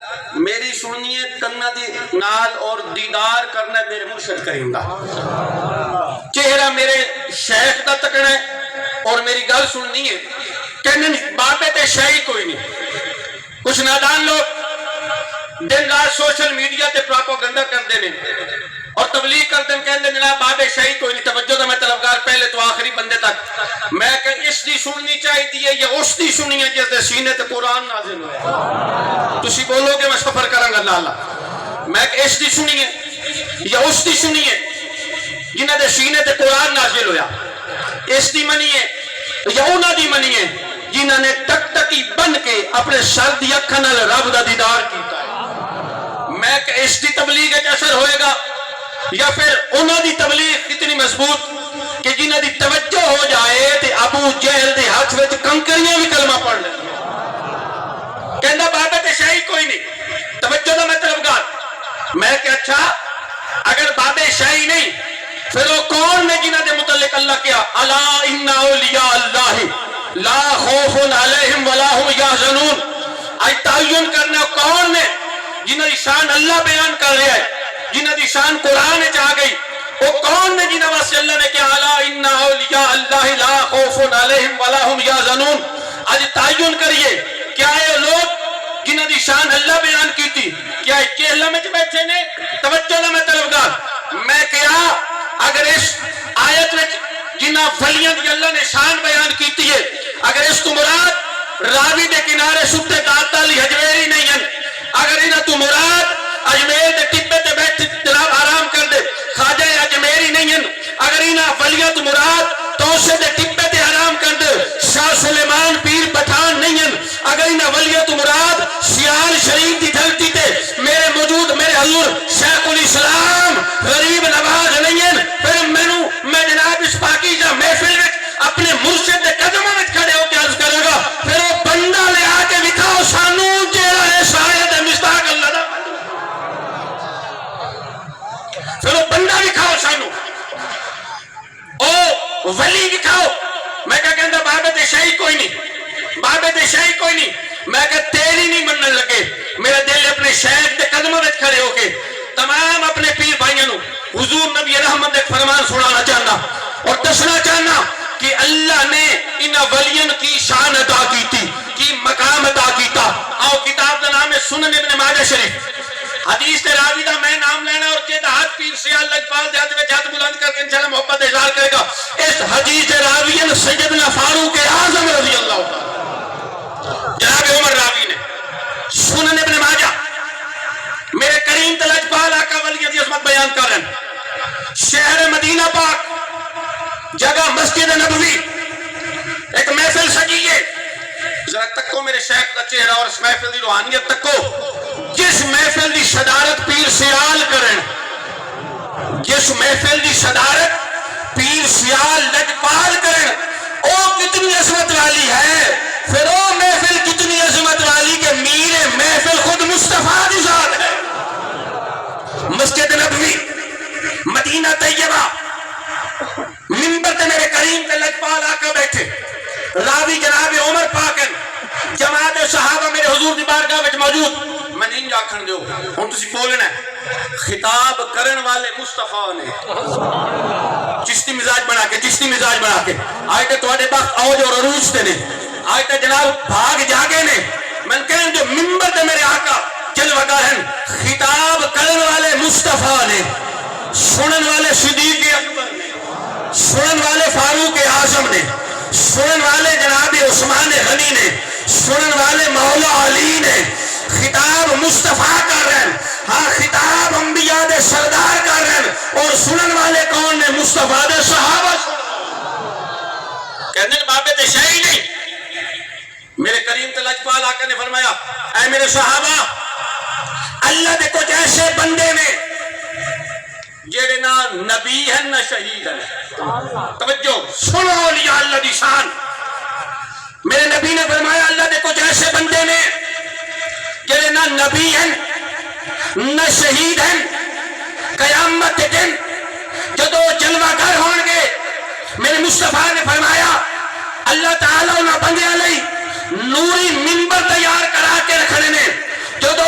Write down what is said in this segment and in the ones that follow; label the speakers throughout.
Speaker 1: میری سنیے کنا دی نال اور دیدار کرنا میرے مرشد کریم دا، چہرہ میرے شیخ دا تکنا ہے اور میری گل سننی ہے کہ بابے تے شاہی کوئی نہیں۔ کچھ نادان لوگ دن رات سوشل میڈیا تے پراپوگنڈا کرتے ہیں اور تبلیغ کرتے ہیں، کہتے ہیں جناب بابے شاہی کوئی نہیں۔ توجہ دا میں طلبگار پہلے تو آخری بندے تک، میں کہ اس دی سننی چاہیے ہے یا اس دی سننی ہے جس دے سینے تے قرآن نازل ہوئے؟ تسی بولو گے میں سفر کروں گا اللہ اللہ، میں کہ اس دی سننی ہے یا اس دی سننی ہے جنہ دے سینے تے قرآن نازل ہویا؟ اس دی منی ہے یا انہاں دی منی ہے جنہاں نے ٹک ٹکی بن کے اپنے سر دی اکھاں نال رب دا دیدار کیتا ہے؟ میں کہ اس دی تبلیغ وچ اثر ہوئے گا یا پھر انہاں دی تبلیغ اتنی مضبوط کہ جنہاں دی توجہ ہو جائے تے ابو جہل دے ہاتھ وچ کنکریاں بھی کلمہ پڑھ لیں؟ کہندہ بابے تے شاہی کوئی نہیں۔ توجہ دا میں طلبگار، میں کہ اچھا اگر بابے شاہی نہیں پھر وہ کون نے جنہاں دے متعلق اللہ کیا الا ان اولیاء اللہ لا خوف علیہم ولا هم یحزنون؟ آج تعین کرنا کون نے جنہاں دی شان اللہ بیان کر رہا ہے، جنہاں دی شان قرآن چاہ گئی، وہ کون نے جنہاں واسطے اللہ نے کیا الا ان اولیاء اللہ لا خوف علیہم ولا هم یحزنون؟ آج تعین کریے کیا ہے لوگ جنہاں دی شان اللہ بیان کی تھی کیا جہلم وچ بیٹھے نے؟ توجہ نہ میں طلبگار، میں کیا اگر اس آیت وچ جنہاں ولیاں دی اللہ نے شان بیان کیتی ہے اگر اس تو مراد راوی دے کنارے ستے داتا علی حجویری نہیں ہیں، اگر انہاں تو مراد اجمیر دے ٹبے تے بیٹھ جناب آرام کر دے خواجہ اجمیری نہیں ہیں، اگر انہاں ولیاں تو مراد توسے دے ٹبے تے آرام کر دے شاہ سلیمان پیر پٹھان نہیں ہیں، اگر انہاں ولیاں تو مراد سیال شریف دی دھرتی تے میرے موجود میرے حضور شیخ الاسلام غریب نواز نہیں ہیں، پھر میں جناب اس پاکیزہ محفل میں اپنے مرشد دے قدموں میں کھڑے ہو کے عرض کرے گا پھر وہ بندہ لے آ کے دکھاؤ سانو جیڑا ہے شاید ہے مصداق اللہ دا، پھر وہ بندہ دکھاؤ سانو، او ولی دکھاؤ۔ میں کہتا بابے تے شاہی کوئی نہیں، بابے تے شاہی کوئی نہیں، میں کہتا تیری نہیں منن لگے، میرا دل اپنے شیخ دے قدموں میں کھڑے ہو کے تمام اپنے پیر بھائیوں حضور نبی رحمت ایک فرمان سنانا چاہنا اور دسنا چاہنا کہ اللہ نے ان ولیوں کی شان عطا کی تھی، کی مقام عطا کیتا۔ آؤ کتاب کا نام ہے سنن ابن ماجہ شریف، حدیث تے راوی دا میں نام لینا اور کہ ہاتھ پیر سیال لجپال دے ہاتھ میں ہاتھ بلند کر کے انشاءاللہ محبت اظہار کرے گا۔ اس حدیث راوی سیدنا فاروق اعظم رضی اللہ تعالی جناب عمر راوی نے سنن ابن ماجہ میرے کریم تے لجپال آقا ولی دی عظمت بیان کر رہے ہیں۔ شہر مدینہ پاک جگہ مسجد نبوی ایک محفل سجی ہے، ذرا تکو میرے شیخ کا چہرہ اور اس محفل دی روحانیت تکو، جس محفل دی صدارت پیر سیال کریں، جس محفل دی صدارت پیر سیال لجپال کریں، او کتنی عظمت والی ہے، پھر او محفل کتنی عظمت والی کہ میر محفل خود مصطفیٰ دی ذات ہے۔ مسجد نبوی مدینہ طیبہ منبر تے میرے کریم تے لجپال آقا بیٹھے، راوی جناب عمر پاکن جماعت صحابہ میرے حضور دی بارگاہ وچ موجود، میں نہیں آکھن دیو ہن تسی بولنا ہے خطاب کرن والے مصطفیٰ نے چشتی مزاج بنا کے، چشتی مزاج بنا کے آئے تے تواڈے بخت اوج اور عروج تے نے، آئے تے جناب بھاگ جاگے نے، میں کہن جو منبر تے میرے آقا جلوہ گاہ ہیں، خطاب کرن والے مصطفیٰ نے، سنن والے صدیق اکبر نے، سنن والے فاروق اعظم نے، سنن والے جناب عثمان غنی نے، سنن والے مولا علی نے، خطاب مصطفیٰ کر رہے ہیں، ہاں خطاب انبیاء دے سردار کر رہے ہیں، اور سنن والے کون نے؟ مصطفیٰ دے صحابہ۔ کہنے بابے تے شاہی نہیں، میرے کریم تے لجپال آقا نے فرمایا اے میرے صحابہ اللہ دے کچھ ایسے بندے میں جیڑے نہ نبی ہیں نہ شہید ہیں، توجہ سنو اولیاء اللہ دی شان۔ میرے نبی نے فرمایا اللہ دے کچھ ایسے بندے نے جیڑے نہ نبی ہیں نہ شہید ہیں، قیامت کے دن جدو جلوہ گر ہون گے میرے مصطفیٰ نے فرمایا اللہ تعالیٰ انہاں بندے علیہ نوری منبر تیار کرا کے رکھنے نے، جدو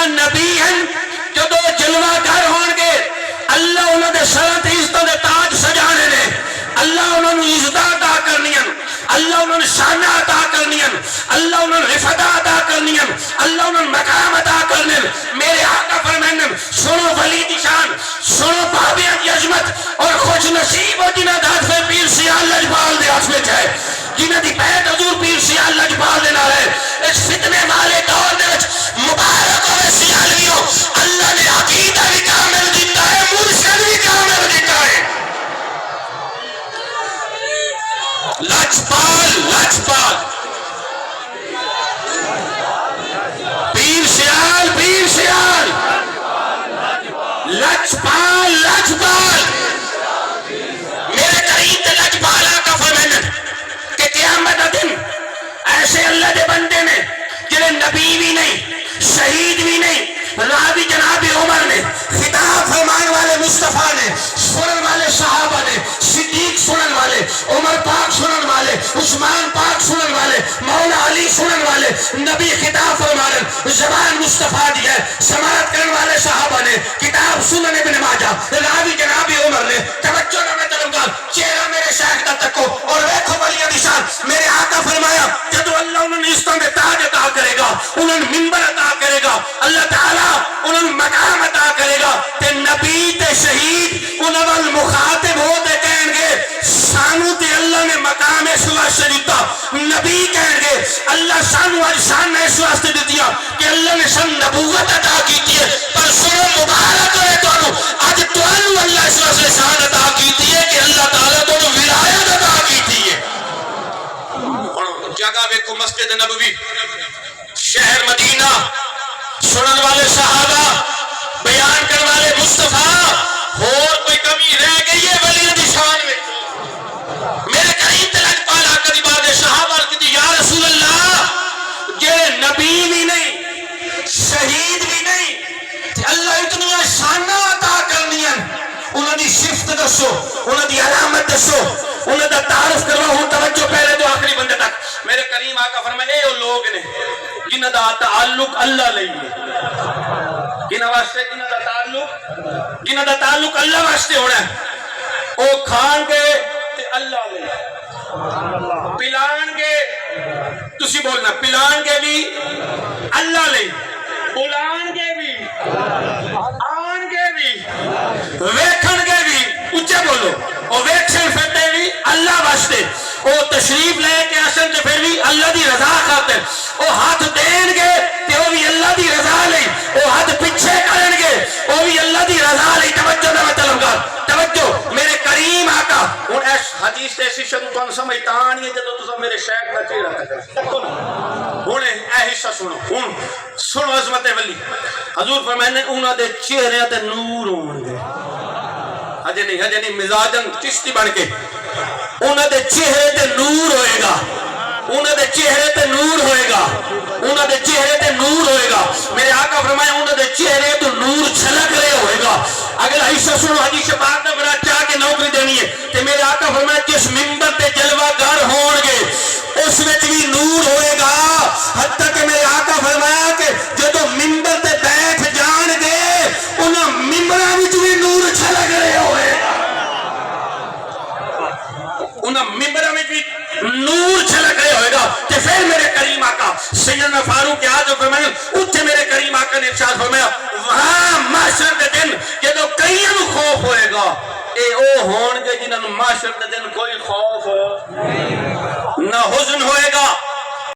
Speaker 1: نبی ہیں جدو جلوہ گھر ہون گے اللہ انہوں نے سرت عزتوں دے تاج سجانے نے اللہ انہوں نے عزتہ عطا کرنی ہیں اللہ انہوں نے شانہ عطا کرنی ہیں اللہ انہوں نے رفعت عطا کرنی ہیں اللہ انہوں نے مقام عطا کرنی ہیں میرے آقا فرمائیں سنو ولی دی شان سنو بابیاں دی عظمت اور خوش نصیب ہو جنہ داد پہ پیر سیال لجبال دے عظمت ہے جنہ دی بیعت حضور پیر سیال لجبال دے نال ہے اس فتنے والے دور دے وچ مبارک ہوئے سیالویوں اللہ نے عقیدہ بھی کامل دیتا ہے مرشد بھی کامل دیتا ہے لجپال لجپال پیر سیال لجپال لجپال میرے کریم تے لجپال آقا فرمائیں کہ قیامت دن ایسے اللہ دے بندے نے جنہیں نبی بھی نہیں شہید بھی نہیں راوی جناب عمر نے خطاب فرمانے والے مصطفیٰ نے سنن والے صحابہ نے صدیق سنن والے عمر پاک سنن والے عثمان پاک سنن والے مولا علی سنن والے نبی خطاب فرمانے زبان مصطفیٰ دی ہے سماعت کرنے والے صحابہ نے کتاب سنن ابن ماجہ راوی جناب عمر نے توجہ نہ میں طلبگار چہرہ میرے شیخ دا تکو اور ویکھو ولیہ دی شان میرے آقا فرمایا جدو اللہ انہوں نے استوں میں تاج عطا کرے گا انہوں نے منبر عطا کرے گا اللہ تعالیٰ انہوں نے مقام عطا کرے گا تے نبی تے شہید انہوں نے مخاطب ہوتے کہیں گے سانو تے اللہ نے مقام اس واسطے دیتا نبی کہیں گے اللہ سانو آج شان نے اس واسطے دیتیا کہ اللہ نے سن نبوت عطا کی ہے پر سنو مبارک ہوئے تو آج توانو اللہ اس واسطے شان عطا کی ہے کہ اللہ تعالیٰ تو ولایت عطا کی ہے جگہ ویکو مسجد نبوی شہر مدینہ سنن والے صحابہ بیان کرنے والے مصطفیٰ اور کوئی کمی رہ گئی ہے ولی دی شان میں میرے کریم تلک پالا کری بات صحابہ کی یا رسول اللہ یہ نبی بھی نہیں شہید بھی نہیں اللہ اتنی شانہ عطا کرنی ہے انہوں دی شفت دسو انہوں دی علامت دسو انہوں دا تعارف کروا ہوں توجہ پہلے تو آخری بندے تک میرے کریم آقا فرمائے اے وہ لوگ نے جنہ دا تعلق اللہ لئیے جنہ واسطے جنہ دا تعلق اللہ واسطے ہونا ہے وہ کھان گے تے اللہ لئیے پلان گے تسی بولنا پلان گے بھی اللہ لئیے بلان گے بھی آن گے بھی ویکھن گے بھی اچھے بولو اور ویکشن پھرتے بھی اللہ واسطے وہ تشریف لے کے آسن تے پھر بھی اللہ دی رضا خاطر وہ ہاتھ دین گے تے وہ بھی اللہ دی رضا لئی وہ ہاتھ پیچھے کرن گے وہ بھی اللہ دی رضا لئی توجہ نہ طلبگار توجہ میرے کریم آقا ان ایس حدیث تے شروع تو سمجھتا نہیں ہے جدو تو میرے شیخ کا چہرہ تک ہن اے حصہ سنو سنو عظمت ولی حضور فرمانے انہاں دے چہرے تے نور ہون گے ہجے نہیں مزاجن چشتی بن کے انہاں دے چہرے تے نور ہوئے گا انہاں دے چہرے تے نور ہوئے گا انہاں دے چہرے تے نور ہوئے گا میرے آقا فرمایا انہاں دے چہرے تو نور چھلک رہے ہوئے گا اگر حصہ سنو حدیث پاک دا بڑا چاہ کے نوکری دینی ہے تے میرے آقا فرمایا جس منبر تے جلوہ گر ہون گے اس وچ بھی نور ہوئے گا حتیٰ کہ میرے آقا فرمایا کہ جدو منبر تے بیٹھ جان گے انہاں منبراں وچ بھی نور چھلک رہے ہوئے گا انہاں منبراں وچ بھی نور چھلک رہے ہوئے گا کہ پھر میرے کریم آقا سیدنا فاروق اعظم فرمایا اتھے میرے کریم آقا نے ارشاد فرمایا وہاں محشر کے دن جدو کئیاں نوں خوف ہوئے گا اے او ہون گے جنہاں نوں محشر کے دن کوئی خوف نہ حزن ہوئے گا